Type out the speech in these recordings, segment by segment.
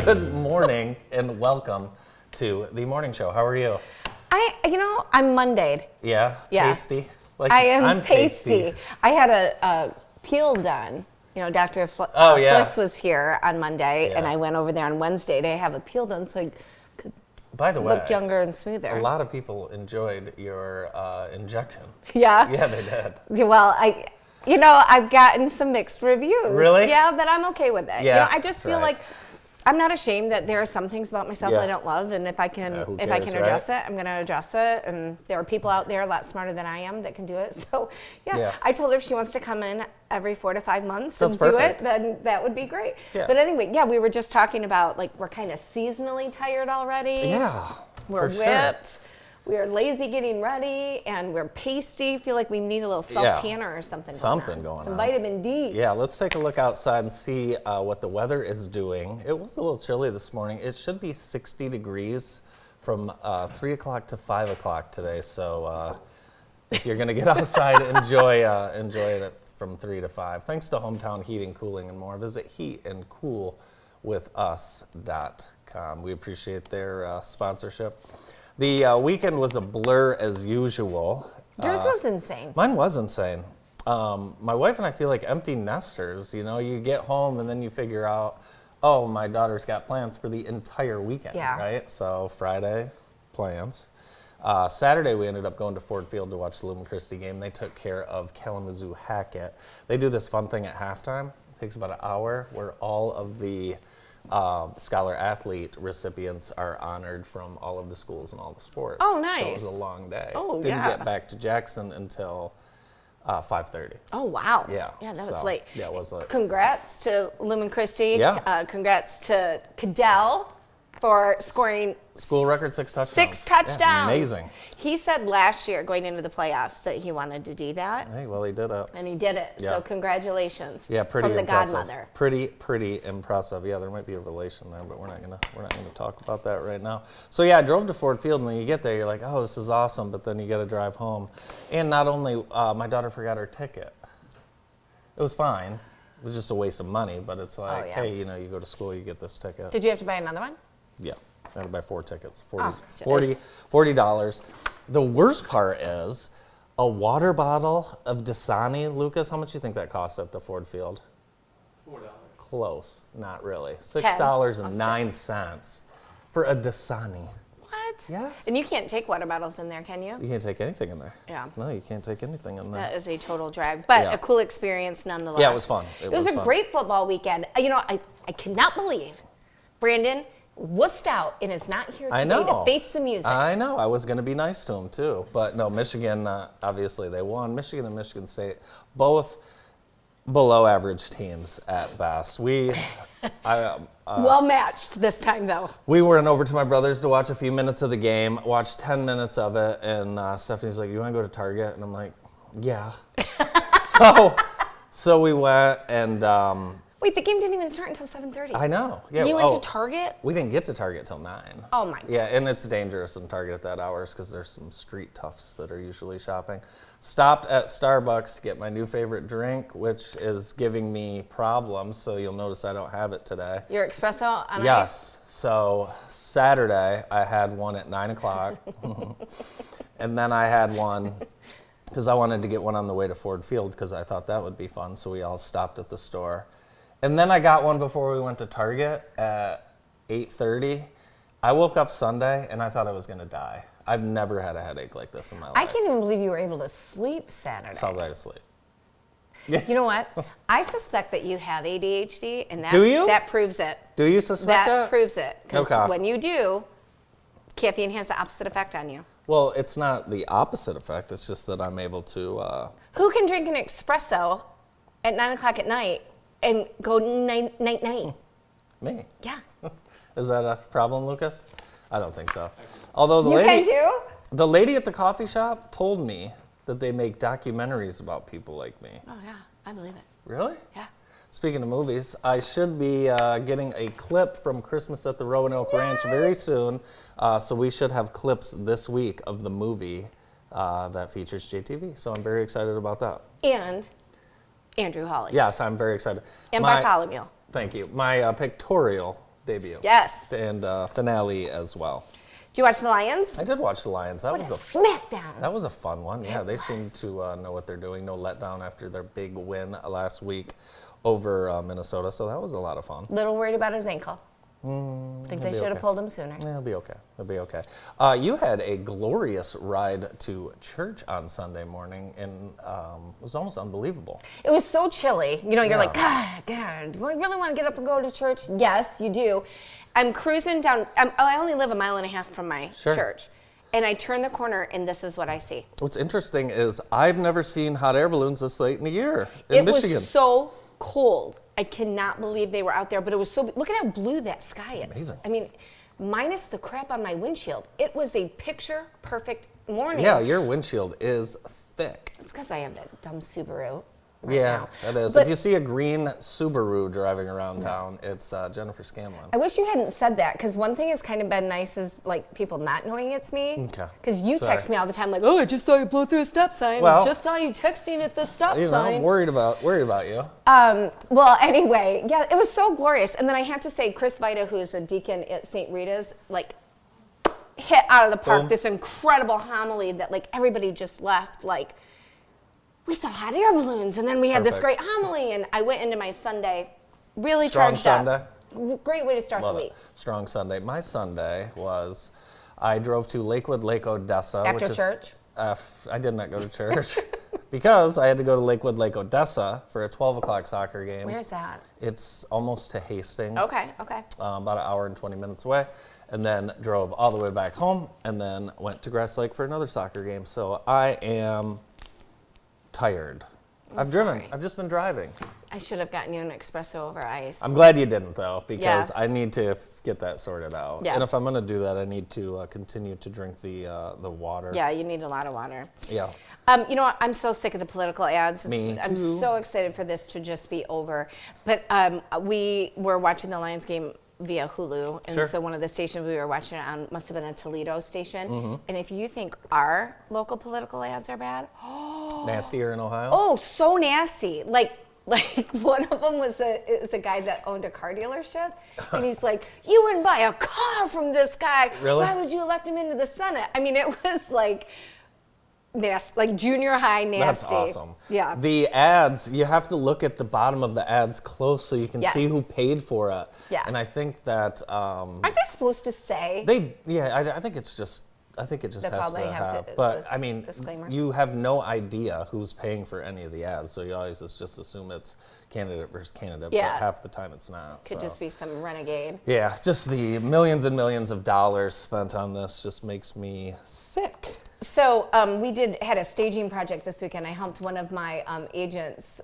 Good morning and welcome to the morning show. How are you? I'm Mondayed. Yeah? Yeah. Pasty? I am I'm pasty. I had a peel done. Dr. Fliss was here on Monday, and I went over there on Wednesday to have a peel done so I could look younger and smoother. A lot of people enjoyed your injection. Yeah? Yeah, they did. Well, I've gotten some mixed reviews. Really? Yeah, but I'm okay with it. Yeah, I just feel like I'm not ashamed that there are some things about myself I don't love, and if I can address it, I'm going to address it. And there are people out there a lot smarter than I am that can do it. So I told her if she wants to come in every 4 to 5 months and do it, then that would be great. Yeah. But anyway, we were just talking about we're kind of seasonally tired already. Yeah, we're whipped. Sure. We're lazy getting ready, and we're pasty. Feel like we need a little self-tanner or something going on. Some vitamin D. Yeah, let's take a look outside and see what the weather is doing. It was a little chilly this morning. It should be 60 degrees from 3 o'clock to 5 o'clock today. So if you're going to get outside, enjoy it from 3 to 5. Thanks to Hometown Heating, Cooling, and More. Visit heatandcoolwithus.com. We appreciate their sponsorship. The weekend was a blur as usual. Yours was insane. Mine was insane. My wife and I feel like empty nesters. You get home and then you figure out, oh, my daughter's got plans for the entire weekend, right? So Friday, plans. Saturday, we ended up going to Ford Field to watch the Lumen Christi game. They took care of Kalamazoo Hackett. They do this fun thing at halftime. It takes about an hour where all of the Scholar Athlete recipients are honored from all of the schools and all the sports. Oh, nice. So it was a long day. Oh, Didn't get back to Jackson until 5:30. Oh, wow. Yeah. Yeah, that was late. Yeah, it was late. Congrats to Lumen Christi. Yeah. Congrats to Cadell for scoring school record 6 touchdowns. 6 touchdowns. Yeah, amazing. He said last year, going into the playoffs, that he wanted to do that. Hey, well, he did it. And he did it. Yeah. So congratulations. Yeah, pretty from impressive. The godmother. Pretty impressive. Yeah, there might be a relation there, but we're not gonna talk about that right now. So yeah, I drove to Ford Field, and when you get there, you're like, oh, this is awesome, but then you got to drive home. And not only my daughter forgot her ticket. It was fine. It was just a waste of money, but it's like, hey, you go to school, you get this ticket. Did you have to buy another one? Yeah. I had to buy 4 tickets, $40. The worst part is a water bottle of Dasani. Lucas, how much do you think that costs at the Ford Field? $4. Close, not really. $6.09 for a Dasani. What? Yes. And you can't take water bottles in there, can you? You can't take anything in there. Yeah. No, you can't take anything in there. That is a total drag, but a cool experience nonetheless. Yeah, it was fun. It was a great football weekend. I cannot believe Brandon wussed out and is not here today to face the music. I know. I was going to be nice to him, too. But no, Michigan, obviously they won. Michigan and Michigan State, both below average teams at best. Well matched this time, though. We went over to my brother's to watch a few minutes of the game, watched 10 minutes of it, and Stephanie's like, you want to go to Target? And I'm like, yeah. So we went, and wait, the game didn't even start until 7:30. I know. Yeah. You went to Target? We didn't get to Target till 9. Oh my God. Yeah, and it's dangerous in Target at that hours because there's some street toughs that are usually shopping. Stopped at Starbucks to get my new favorite drink, which is giving me problems, so you'll notice I don't have it today. Your espresso on ice? Yes. So Saturday I had one at 9 o'clock, and then I had one because I wanted to get one on the way to Ford Field because I thought that would be fun, so we all stopped at the store. And then I got one before we went to Target at 8:30. I woke up Sunday and I thought I was going to die. I've never had a headache like this in my life. I can't even believe you were able to sleep Saturday. Fell right asleep. You know what? I suspect that you have ADHD, and do you? That proves it. Do you suspect that? That proves it. Because when you do, caffeine has the opposite effect on you. Well, it's not the opposite effect. It's just that I'm able to... Who can drink an espresso at 9 o'clock at night and go night? Me. Yeah. Is that a problem, Lucas? I don't think so. Although the you can too? The lady at the coffee shop told me that they make documentaries about people like me. Oh yeah, I believe it. Really? Yeah. Speaking of movies, I should be getting a clip from Christmas at the Roanoke Ranch very soon. So we should have clips this week of the movie that features JTV. So I'm very excited about that. And Andrew Hawley. Yes, I'm very excited. And Bartholomew. Thank you. My pictorial debut. Yes. And finale as well. Did you watch the Lions? I did watch the Lions. That was a smackdown. That was a fun one. Yeah, they seem to know what they're doing. No letdown after their big win last week over Minnesota. So that was a lot of fun. Little worried about his ankle. Think they should have pulled him sooner. Yeah, it'll be okay. It'll be okay. You had a glorious ride to church on Sunday morning, and it was almost unbelievable. It was so chilly. You know, you're like, God, do I really want to get up and go to church? Yes, you do. I'm cruising down. I only live 1.5 miles from my church. And I turn the corner, and this is what I see. What's interesting is I've never seen hot air balloons this late in the year in Michigan. It was so cold. I cannot believe they were out there, but it was so, look at how blue that sky is. Amazing. I mean, minus the crap on my windshield, it was a picture perfect morning. Yeah, your windshield is thick. It's because I have that dumb Subaru. Yeah, that is. But if you see a green Subaru driving around town, it's Jennifer Scanlon. I wish you hadn't said that, because one thing has kind of been nice is like people not knowing it's me. Okay. Because you text me all the time like, oh, I just saw you blow through a stop sign. Well, just saw you texting at the stop sign. sign. I'm worried about you. Well, anyway, yeah, it was so glorious. And then I have to say, Chris Vita, who is a deacon at St. Rita's, like, hit out of the park this incredible homily that like everybody just left like, we saw hot air balloons, and then we had this great homily, and I went into my Sunday really charged up. Great way to start the week. Strong Sunday. My Sunday was, I drove to Lakewood, Lake Odessa. After church? I did not go to church because I had to go to Lakewood, Lake Odessa for a 12 o'clock soccer game. Where's that? It's almost to Hastings. Okay. About an hour and 20 minutes away. And then drove all the way back home, and then went to Grass Lake for another soccer game. So I am tired. I've just been driving. I should have gotten you an espresso over ice. I'm glad you didn't, though, because I need to get that sorted out. Yeah. And if I'm going to do that, I need to continue to drink the water. Yeah, you need a lot of water. Yeah. You know what? I'm so sick of the political ads. Me too. I'm so excited for this to just be over. But we were watching the Lions game via Hulu, and so one of the stations we were watching it on must have been a Toledo station. And if you think our local political ads are bad, nastier in Ohio. Oh, so nasty! Like one of them was a guy that owned a car dealership, and he's like, "You wouldn't buy a car from this guy. Really? Why would you elect him into the Senate?" I mean, it was like nasty, like junior high nasty. That's awesome. Yeah. The ads, you have to look at the bottom of the ads close so you can see who paid for it. Yeah. And I think that aren't they supposed to say? I think it's just. I think it just That's has all they to have have. to. But I mean, disclaimer. You have no idea who's paying for any of the ads, so you always just assume it's candidate versus candidate. Yeah. But half the time it's not. Could just be some renegade. Yeah, just the millions and millions of dollars spent on this just makes me sick. So we had a staging project this weekend. I helped one of my agents,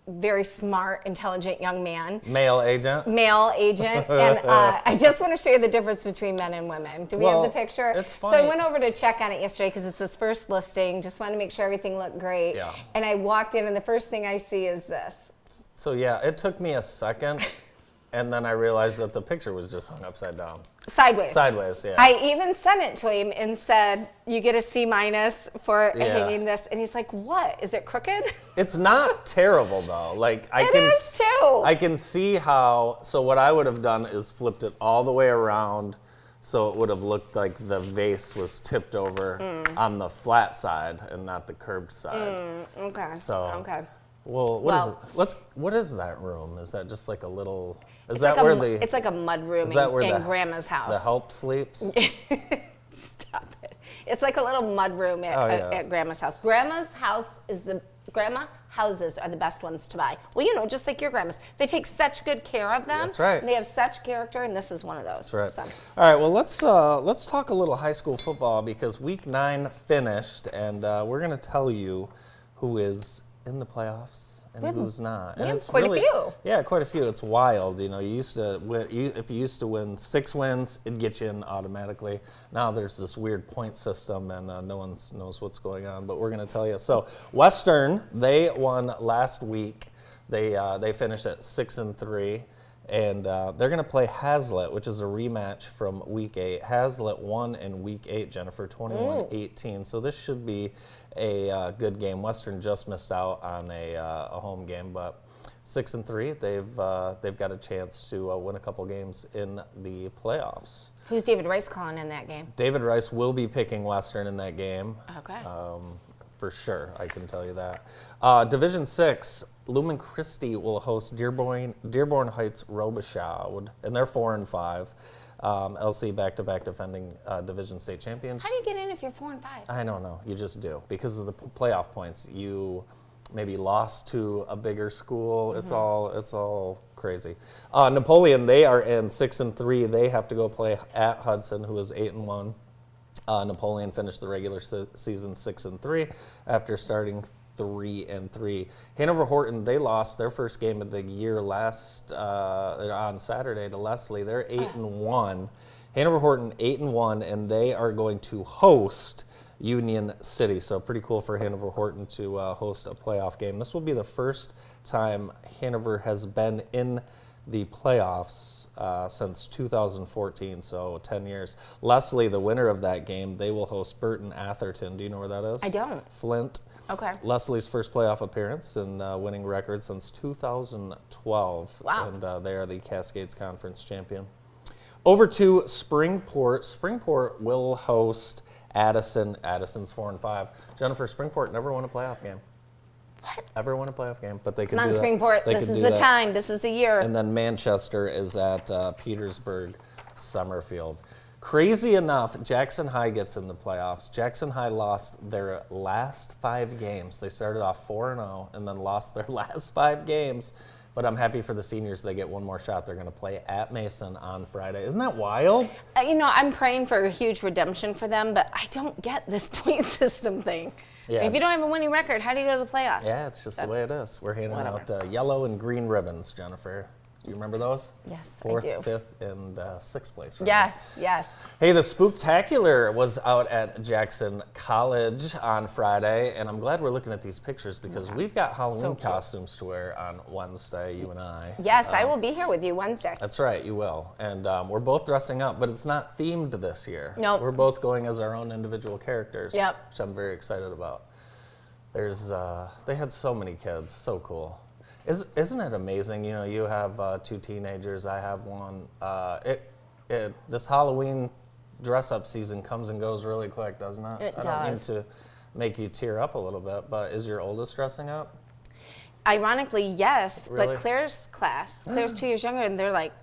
very smart, intelligent young man. Male agent. And I just want to show you the difference between men and women. Do we have the picture? It's funny. So I went over to check on it yesterday because it's his first listing. Just wanted to make sure everything looked great. Yeah. And I walked in, and the first thing I see is this. So yeah, it took me a second, and then I realized that the picture was just hung upside down. Sideways. Sideways, yeah. I even sent it to him and said, you get a C- for hanging this. And he's like, what? Is it crooked? It's not terrible, though. Like It is too. I can see how, so what I would have done is flipped it all the way around so it would have looked like the vase was tipped over on the flat side and not the curved side. Okay. So, okay. Well, what is that room? Is that just like a little? It's like a mud room in Grandma's house. The help sleeps. Stop it! It's like a little mud room at Grandma's house. Grandma houses are the best ones to buy. Well, you know, just like your grandmas, they take such good care of them. That's right. They have such character, and this is one of those. That's right. So. All right. Well, let's talk a little high school football because Week 9 finished, and we're gonna tell you who is in the playoffs and who's not. And it's quite a few. Yeah, quite a few. It's wild. You know, you used to win, if you used to win 6 wins, it'd get you in automatically. Now there's this weird point system, and no one knows what's going on. But we're going to tell you. So Western, they won last week. They finished at 6-3. And they're going to play Hazlitt, which is a rematch from Week 8. Hazlitt won in Week 8, Jennifer, 21-18. So this should be a good game. Western just missed out on a home game, but 6-3. They've got a chance to win a couple games in the playoffs. Who's David Rice calling in that game? David Rice will be picking Western in that game. Okay. For sure, I can tell you that. Division 6, Lumen Christi will host Dearborn Heights Robichaud, and they're 4-5. LC back-to-back defending Division State champions. How do you get in if you're 4-5? I don't know. You just do because of the playoff points. You maybe lost to a bigger school. Mm-hmm. It's all crazy. Napoleon, they are in 6-3. They have to go play at Hudson, who is 8-1. Napoleon finished the regular season 6-3 after starting 3-3. Hanover Horton, they lost their first game of the year on Saturday to Leslie. They're 8-1. Hanover Horton 8-1, and they are going to host Union City. So pretty cool for Hanover Horton to host a playoff game. This will be the first time Hanover has been in the playoffs since 2014, so 10 years. Leslie, the winner of that game, they will host Burton Atherton. Do you know where that is? I don't. Flint. Okay. Leslie's first playoff appearance and winning record since 2012. Wow. And they are the Cascades Conference champion. Over to Springport. Springport will host Addison. Addison's 4-5. Jennifer, Springport never won a playoff game. What? Ever won a playoff game, but they could Come on, do Springport. that. This is the time. This is the year. And then Manchester is at Petersburg Summerfield. Crazy enough, Jackson High gets in the playoffs. Jackson High lost their last 5 games. They started off 4-0 and then lost their last 5 games. But I'm happy for the seniors. They get one more shot. They're going to play at Mason on Friday. Isn't that wild? I'm praying for a huge redemption for them, but I don't get this point system thing. Yeah. If you don't have a winning record, how do you go to the playoffs? Yeah, it's just the way it is. We're handing out yellow and green ribbons, Jennifer. Do you remember those? Yes, 4th, I do. 5th, and 6th place. Right? Yes. Hey, the Spooktacular was out at Jackson College on Friday, and I'm glad we're looking at these pictures because we've got Halloween say to wear on Wednesday, you and I. Yes, I will be here with you Wednesday. That's right, you will. And we're both dressing up, but it's not themed this year. Nope. We're both going as our own individual characters, Yep. which I'm very excited about. They had so many kids, so cool. Isn't it amazing? You have 2 teenagers. I have one. This Halloween dress-up season comes and goes really quick, doesn't it? It I don't mean to make you tear up a little bit, but is your oldest dressing up? Ironically, yes, Really? but Claire's class. Claire's 2 years younger, and they're like,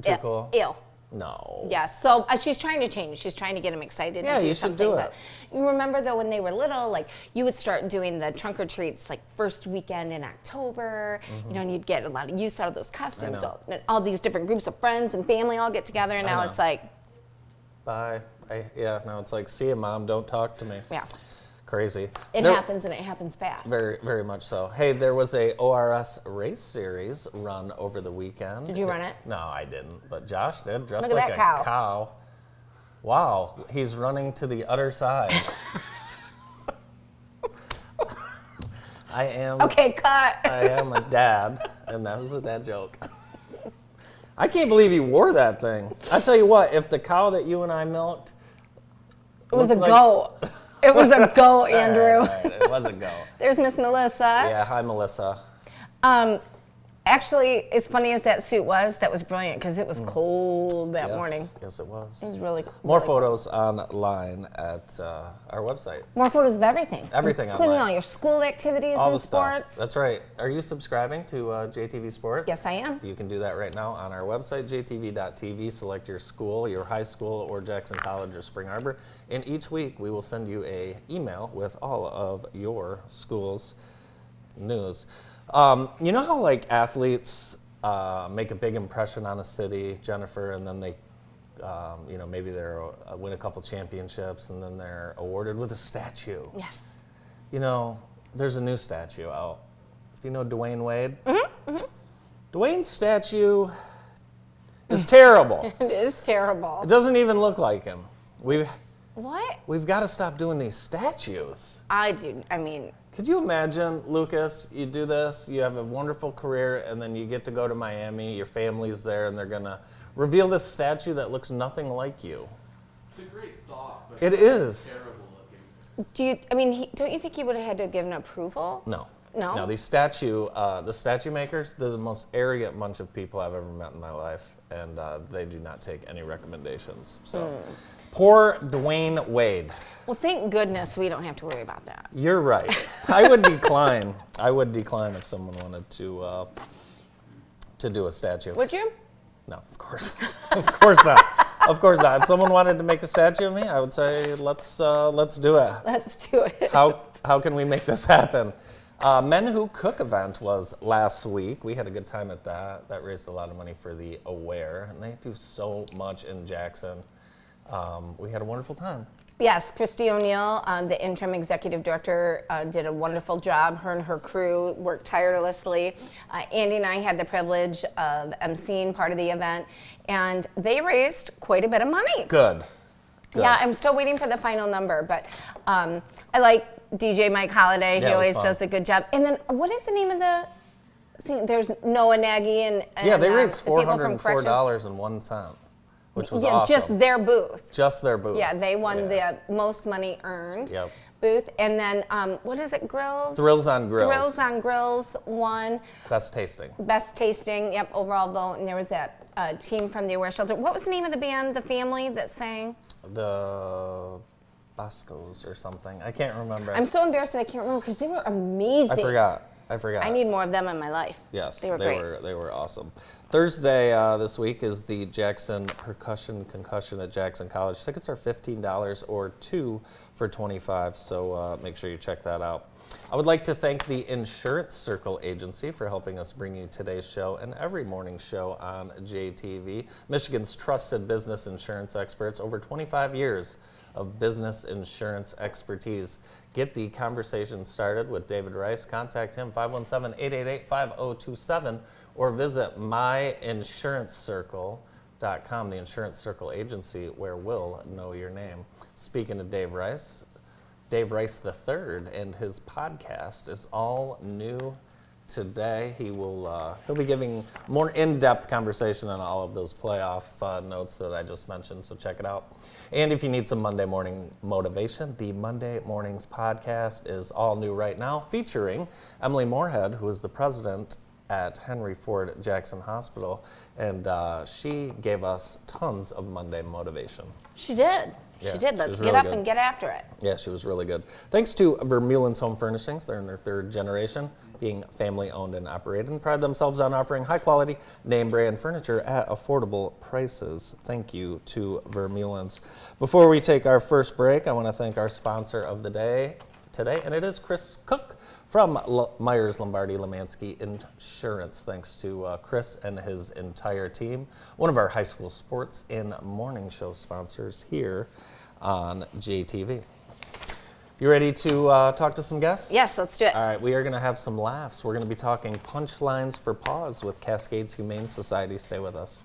Too cool? ill. No. Yes, so she's trying to change. She's trying to get them excited Yeah, to do you should something. do it. But you remember though when they were little, like you would start doing the trunk or treats like first weekend in October, and you'd get a lot of use out of those costumes. know. So, all these different groups of friends and family all get together, and now know. it's like, Bye. Now it's like, see you, Mom, don't talk to me. yeah, Crazy. it happens and it happens fast. Very, very much so. Hey, there was a ORS race series run over the weekend. Did you run it? No, I didn't, but Josh did, dressed Look at like that a cow. Wow, he's running to the other side. I am. Okay, cut. I am a dad, and that was a dad joke. I can't believe he wore that thing. I tell you what, if the cow that you and I milked, It was a looked like- goat. It was a goat, Andrew. All right, it was a go. There's Miss Melissa. Yeah, hi, Melissa. Actually, as funny as that suit was, that was brilliant because it was cold that morning. Yes, it was. It was really cool. More photos online at our website. More photos of everything. Everything including online. all your school activities All and the stuff. sports. That's right. Are you subscribing to JTV Sports? Yes, I am. You can do that right now on our website, jtv.tv. Select your school, your high school, or Jackson College or Spring Arbor. And each week we will send you an email with all of your school's news. You know how like athletes make a big impression on a city, Jennifer, and then they, maybe they're win a couple championships and then they're awarded with a statue. Yes. There's a new statue out. Do you know Dwayne Wade? Mm-hmm. Dwayne's statue is terrible. It is terrible. It doesn't even look like him. What? We've got to stop doing these statues. Could you imagine, Lucas, you do this, you have a wonderful career, and then you get to go to Miami, your family's there, and they're going to reveal this statue that looks nothing like you. It's a great thought, but it is terrible looking. Don't you think he would have had to give an approval? No. No, the statue makers, they're the most arrogant bunch of people I've ever met in my life, and they do not take any recommendations. So, poor Dwayne Wade. Well, thank goodness we don't have to worry about that. You're right. I would decline. If someone wanted to do a statue. Would you? No, of course, of course not. Of course not. If someone wanted to make a statue of me, I would say let's do it. Let's do it. How can we make this happen? Men Who Cook event was last week. We had a good time at that. That raised a lot of money for the Aware, and they do so much in Jackson. We had a wonderful time. Yes, Christy O'Neill, the interim executive director, did a wonderful job. Her and her crew worked tirelessly. Andy and I had the privilege of emceeing part of the event, and they raised quite a bit of money. Good. Yeah, I'm still waiting for the final number, but I like DJ Mike Holiday. He always does a good job. And then, what is the name of the? There's Noah Nagy and they raised $404.01. Which was awesome. Just their booth. Just their booth. Yeah, they won the most money earned booth. And then, what is it, Grills? Thrills on Grills. Thrills on Grills won. Best tasting. Best tasting, yep, overall vote. And there was a team from the Aware Shelter. What was the name of the band, the family that sang? The Boscos or something. I can't remember. I'm so embarrassed that I can't remember because they were amazing. I forgot. I need more of them in my life. Yes, they were great. They were awesome. Thursday this week is the Jackson Percussion Concussion at Jackson College. Tickets are $15 or 2 for $25, so make sure you check that out. I would like to thank the Insurance Circle Agency for helping us bring you today's show and every morning show on JTV. Michigan's trusted business insurance experts, over 25 years of business insurance expertise. Get the conversation started with David Rice. Contact him, 517-888-5027, or visit myinsuranceCircle.com, the Insurance Circle Agency, where we'll know your name. Speaking of Dave Rice III and his podcast is all new today. He'll be giving more in-depth conversation on all of those playoff notes that I just mentioned, so check it out. And if you need some Monday morning motivation, the Monday Mornings podcast is all new right now, featuring Emily Moorhead, who is the president at Henry Ford Jackson Hospital, and she gave us tons of Monday motivation. She did. Yeah, she did. Let's get up and get after it. Yeah, she was really good. Thanks to Vermeulen's Home Furnishings. They're in their third generation, being family owned and operated, and pride themselves on offering high quality name brand furniture at affordable prices. Thank you to Vermeulen's. Before we take our first break, I want to thank our sponsor of the day today, and it is Chris Cook from Myers Lombardi Lemansky Insurance. Thanks to Chris and his entire team, one of our high school sports and morning show sponsors here on JTV. You ready to talk to some guests? Yes, let's do it. All right, we are going to have some laughs. We're going to be talking Punchlines for Paws with Cascades Humane Society. Stay with us.